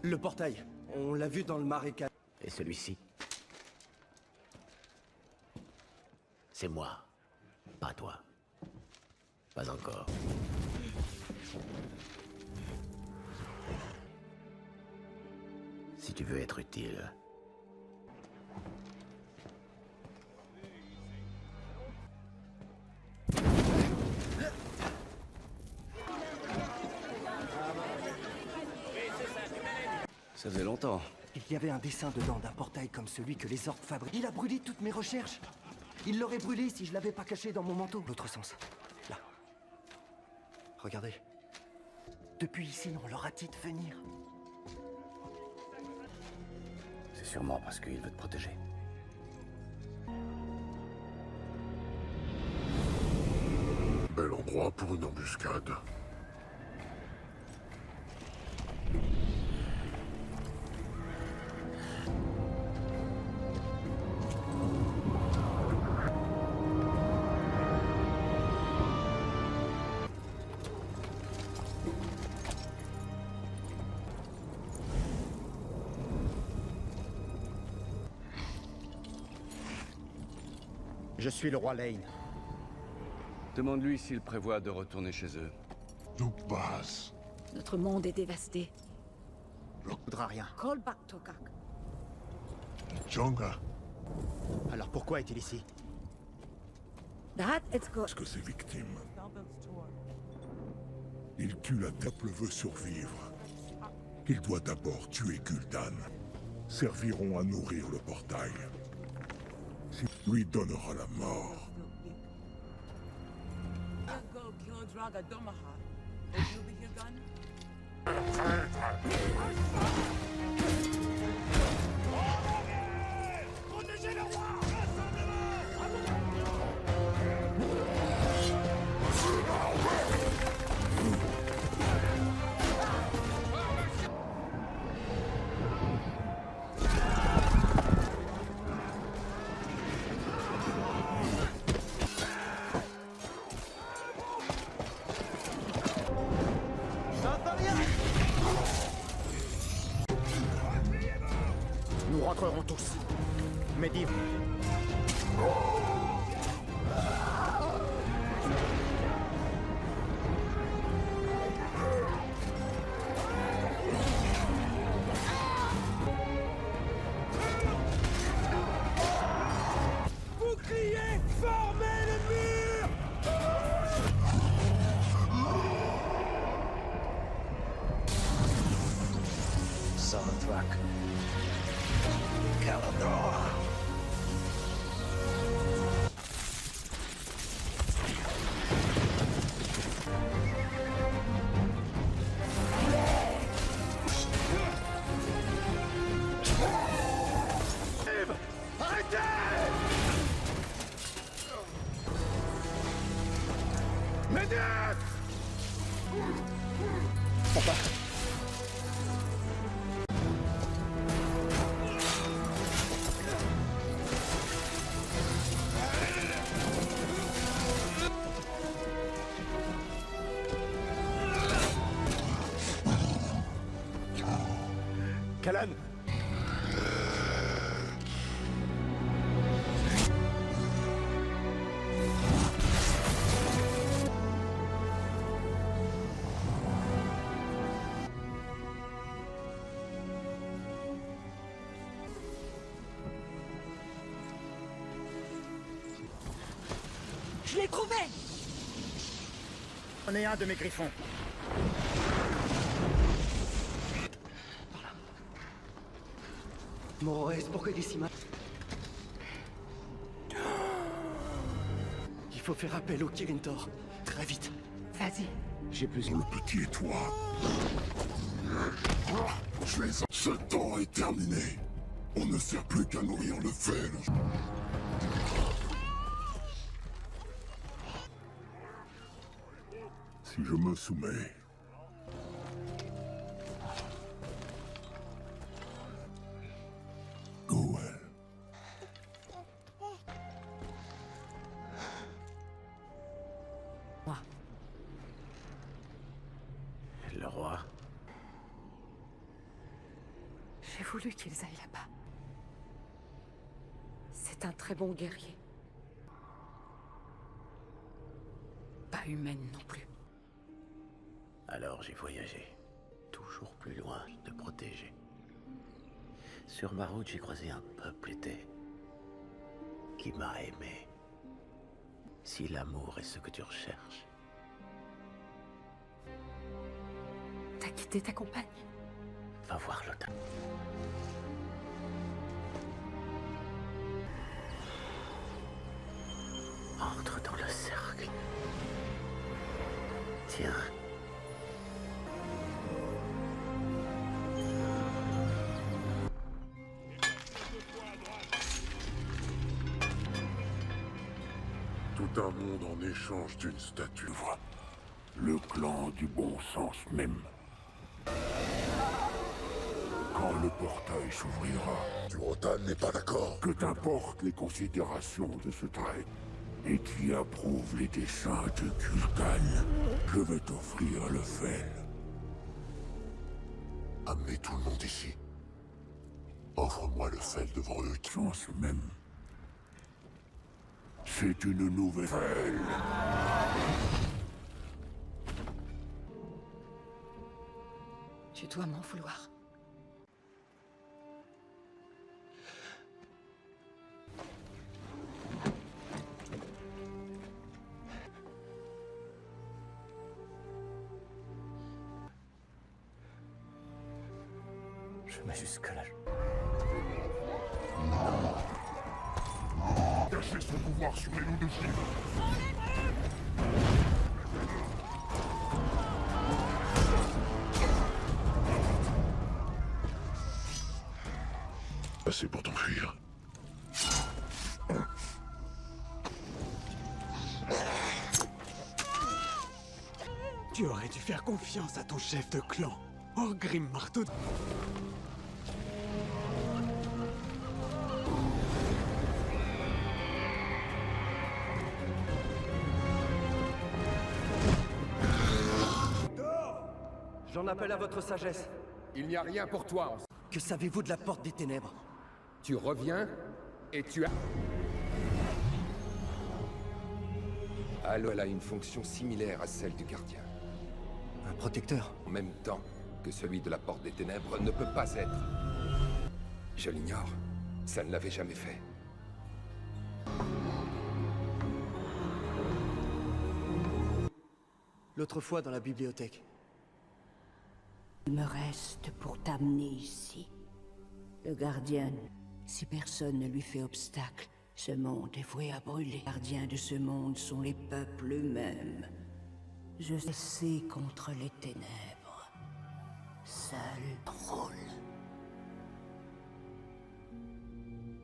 Le portail. On l'a vu dans le marécage. Et celui-ci? C'est moi. Pas toi. Pas encore. Si tu veux être utile... Ça faisait longtemps. Il y avait un dessin dedans d'un portail comme celui que les orques fabriquent. Il a brûlé toutes mes recherches. Il l'aurait brûlé si je l'avais pas caché dans mon manteau. L'autre sens. Là. Regardez. Depuis ici, on leur a dit de venir. C'est sûrement parce qu'il veut te protéger. Bel endroit pour une embuscade. Je suis le roi Lane. Demande-lui s'il prévoit de retourner chez eux. Nous passe. Notre monde est dévasté. Il ne voudra rien. Kolbak Tokak. Djonga. Alors pourquoi est-il ici? Parce que ses victimes. Il tue la peuple veut survivre. Il doit d'abord tuer Gul'dan. Serviront à nourrir le portail. Lui donnera la mort. Protégez le roi! Nous rentrerons tous. Medivh. Bouclier, formez le mur! Saratrak. Kalador. Arrêtez! Medivh! Papa. Kalan! Je l'ai trouvé! On est un de mes griffons. Moroès, pourquoi il est si mal? Il faut faire appel au Kirin Tor. Très vite. Vas-y. J'ai plus le petit et toi. Je les... Ce temps est terminé. On ne sert plus qu'à nourrir le fel. Si je me soumets... Goël. Moi. Le roi. J'ai voulu qu'ils aillent là-bas. C'est un très bon guerrier. Pas humaine non plus. Alors j'ai voyagé. Toujours plus loin de protéger. Sur ma route, j'ai croisé un peuple qui m'a aimé. Si l'amour est ce que tu recherches. T'as quitté ta compagne? Va voir Lothar. Entre dans le cercle. Tiens. Tout un monde en échange d'une statue. Le clan du bon sens même. Quand le portail s'ouvrira, Rotan n'est pas d'accord. Que t'importent les considérations de ce trait et qui approuve les desseins de Gul'dan, je vais t'offrir le fel. Amenez tout le monde ici. Offre-moi le fel devant eux. Chance même. C'est une nouvelle fel. Tu dois m'en vouloir. Mais jusque-là... Cachez son pouvoir sur les loups de Givre. Assez pour t'enfuir. Tu aurais dû faire confiance à ton chef de clan, Orgrim Marteau. J'en appelle à votre sagesse. Il n'y a rien pour toi. Que savez-vous de la porte des ténèbres? Tu reviens et tu as... Halo, elle a une fonction similaire à celle du gardien. Un protecteur? En même temps que celui de la porte des ténèbres ne peut pas être. Je l'ignore. Ça ne l'avait jamais fait. L'autre fois dans la bibliothèque. Il me reste pour t'amener ici. Le gardien, si personne ne lui fait obstacle, ce monde est voué à brûler. Les gardiens de ce monde sont les peuples eux-mêmes. Je sais contre les ténèbres. Seul rôle.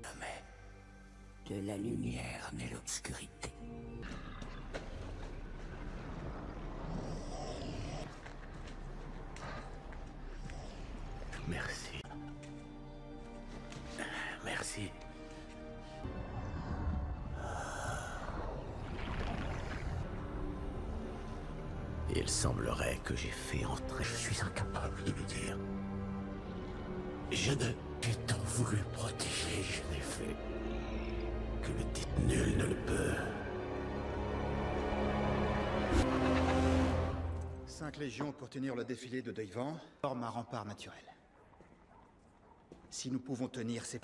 Jamais de la lumière mais l'obscurité. Merci. Merci. Il semblerait que j'ai fait entrer. Je suis incapable de le dire. Je ne... J'ai tant voulu protéger, je n'ai fait que le dit. Nul ne le peut. 5 légions pour tenir le défilé de Deuil-Vent forment un rempart naturel. Si nous pouvons tenir ces...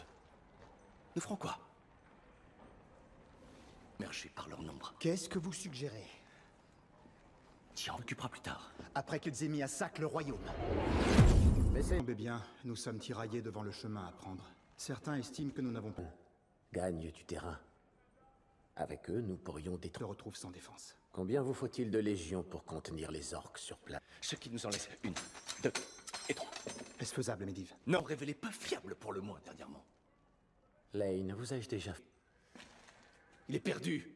Nous ferons quoi? Émerger par leur nombre. Qu'est-ce que vous suggérez? Tu en occuperas plus tard. Après qu'ils aient mis à sac le royaume. Mais c'est... bien, nous sommes tiraillés devant le chemin à prendre. Certains estiment que nous n'avons pas... Gagne du terrain. Avec eux, nous pourrions détruire... Se retrouve sans défense. Combien vous faut-il de légions pour contenir les orques sur place? Ce qui nous en laisse 1, 2 et 3. Est-ce faisable, Medivh? Non, révélé peu fiable pour le moins dernièrement. Lane, vous ai-je déjà... Il est perdu.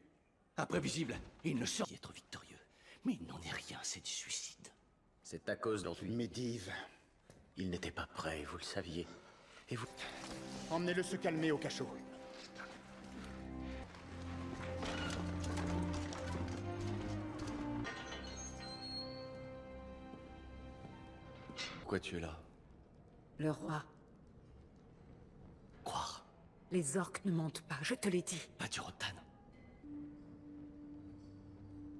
Imprévisible. Il ne saurait être victorieux. Mais il n'en est rien, c'est du suicide. C'est à cause d'en lui. Medivh. Il n'était pas prêt, vous le saviez. Et vous... Emmenez-le se calmer au cachot. Pourquoi tu es là? Le roi. Croire. Les orques ne mentent pas, je te l'ai dit. Pas du Rotan.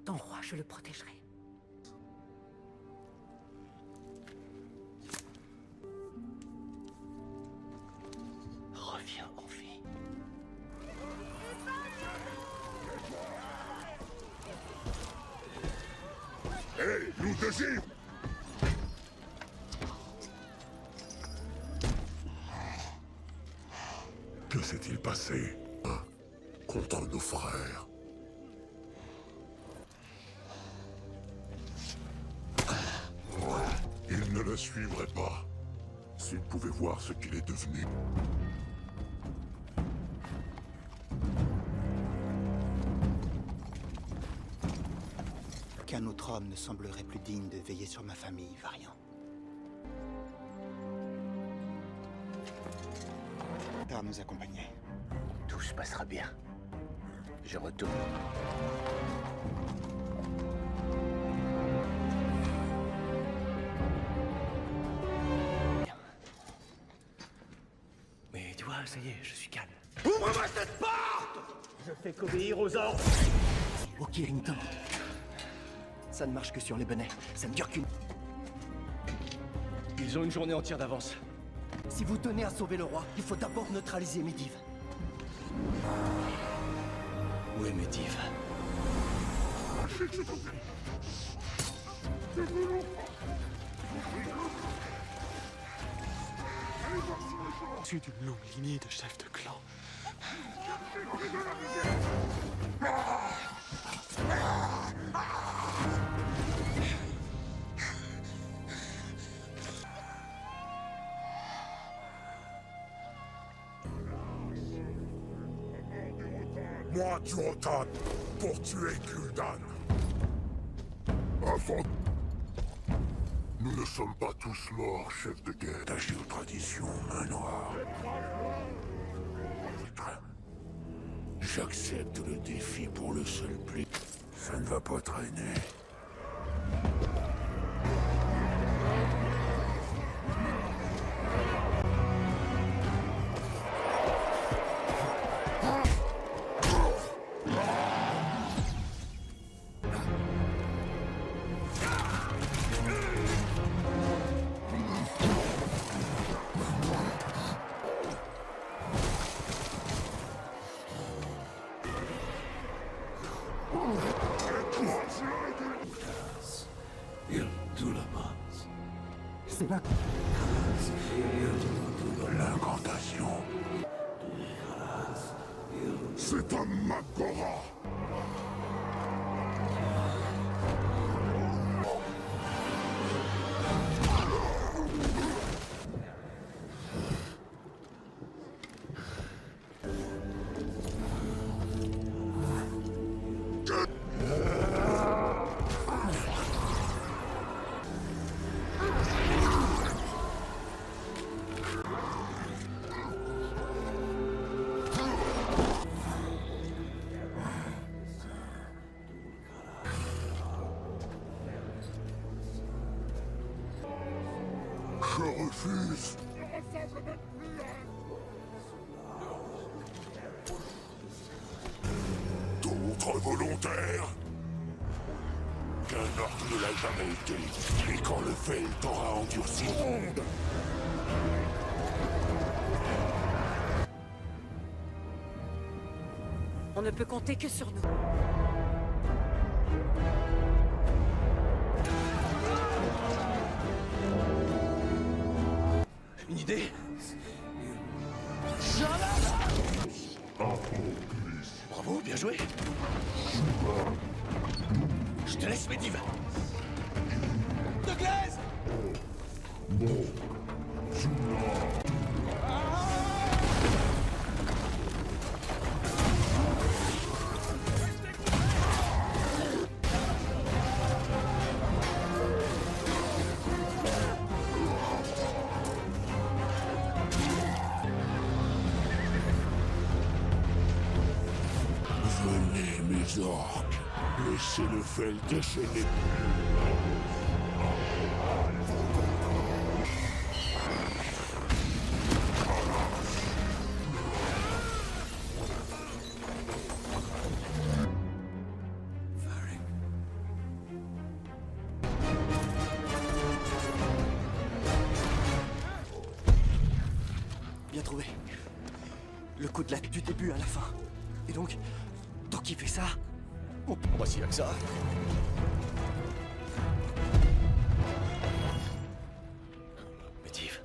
Ton roi, je le protégerai. Reviens en vie. Hé, loup de Givre! Que s'est-il passé contre nos frères? Il ne le suivrait pas. S'il pouvait voir ce qu'il est devenu. Qu'un autre homme ne semblerait plus digne de veiller sur ma famille, Variant. Tard nous accompagner. Tout se passera bien. Je retourne. Mais tu vois, ça y est, je suis calme. Ouvre-moi cette porte! Je fais qu'obéir aux ordres. Au Kirington. Ça ne marche que sur les benets. Ça ne dure qu'une... Ils ont une journée entière d'avance. Si vous tenez à sauver le roi, il faut d'abord neutraliser Medivh. Où est Medivh? Issu d'une longue lignée de chefs de clan. Moi, Durotan, pour tuer Gul'dan. Avant... Nous ne sommes pas tous morts, chef de guerre. Tâchez aux traditions, main noire. J'accepte le défi pour le seul prix. Ça ne va pas traîner. C'est la... L'incantation. C'est un Magora. Je refuse. D'autres volontaires? Qu'un ordre ne l'a jamais été. Et quand le fait t'aura endurci le monde. On ne peut compter que sur nous. Une idée? Bravo, bien joué. Je te laisse, Medivh. De glaise. Venez, mes orques. Laissez le fel déchaîner. Bien trouvé. Le coup de la du début à la fin. Et donc, tant qu'il fait ça... Oh, voici avec ça. Medivh.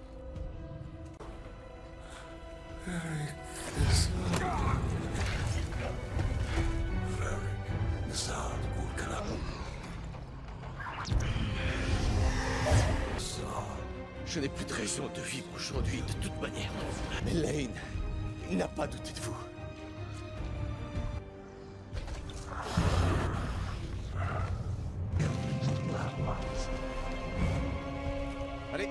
Je n'ai plus de raison de vivre aujourd'hui de toute manière. Mais Lane n'a pas douté de vous. Allez.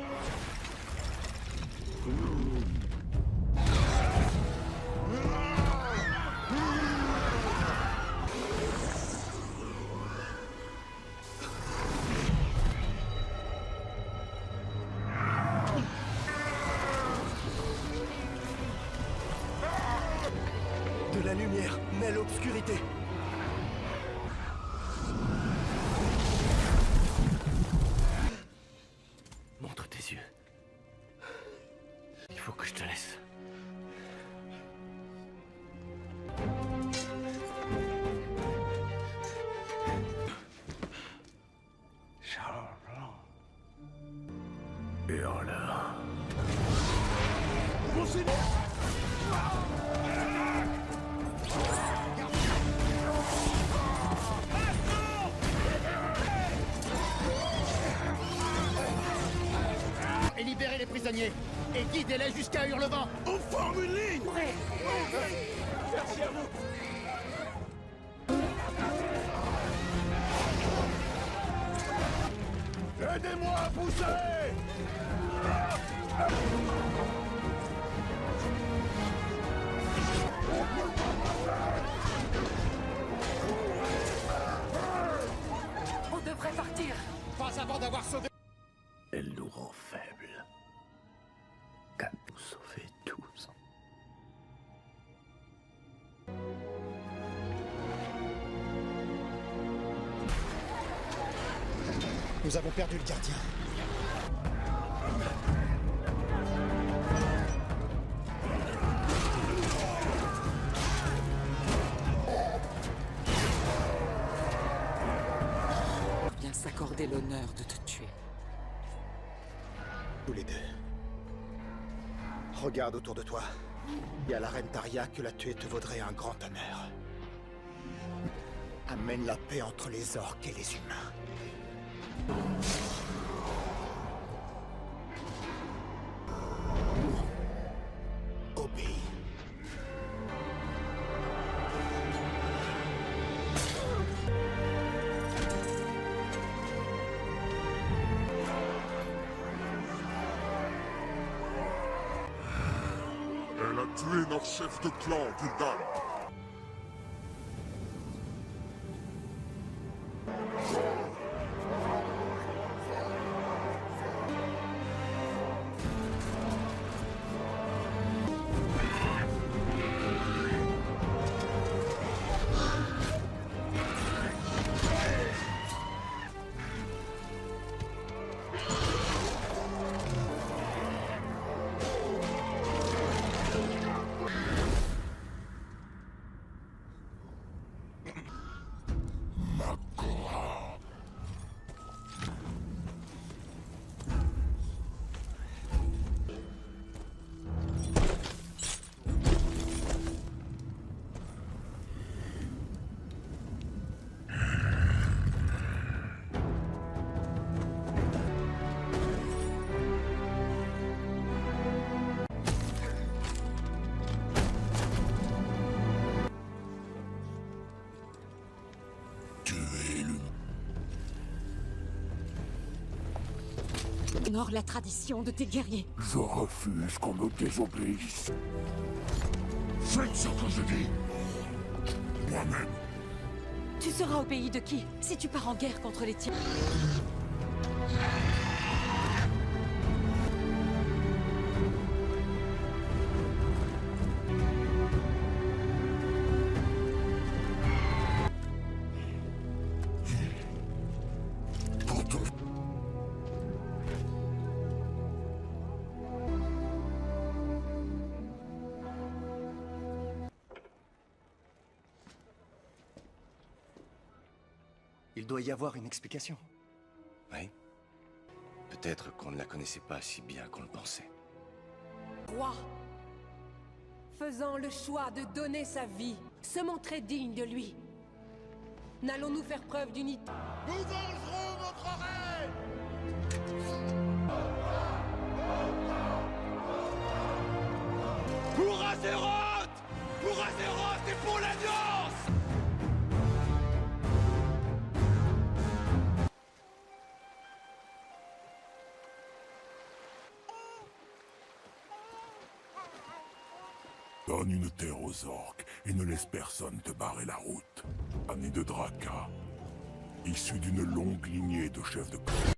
De la lumière mêle l'obscurité. Montre tes yeux. Il faut que je te laisse. Charles Blanc. Et en là. Et libérez les prisonniers. Et guidez-les jusqu'à Hurlevent. On forme une ligne. Prêt. Merci à vous. Aidez-moi à pousser! On devrait partir. Pas avant d'avoir sauvé... Elle nous rend faibles. Qu'à nous sauver tous. Nous avons perdu le gardien. Bien s'accorder l'honneur de te tuer. Tous les deux. Regarde autour de toi. Et à la reine Taria que la tuer te vaudrait un grand honneur. Amène la paix entre les orques et les humains. Obéis. Elle a tué notre chef de clan, Gul'dan. Honore la tradition de tes guerriers. Je refuse qu'on me désobéisse. Faites ce que je dis. Moi-même. Tu seras au pays de qui si tu pars en guerre contre les tiens? Il doit y avoir une explication. Oui. Peut-être qu'on ne la connaissait pas si bien qu'on le pensait. Roi, faisant le choix de donner sa vie, se montrer digne de lui. N'allons-nous faire preuve d'unité? Nous vengerons votre reine! Pour Azeroth! Pour Azeroth et pour l'Alliance! Donne une terre aux orques et ne laisse personne te barrer la route. Année de Draka, issu d'une longue lignée de chefs de clan.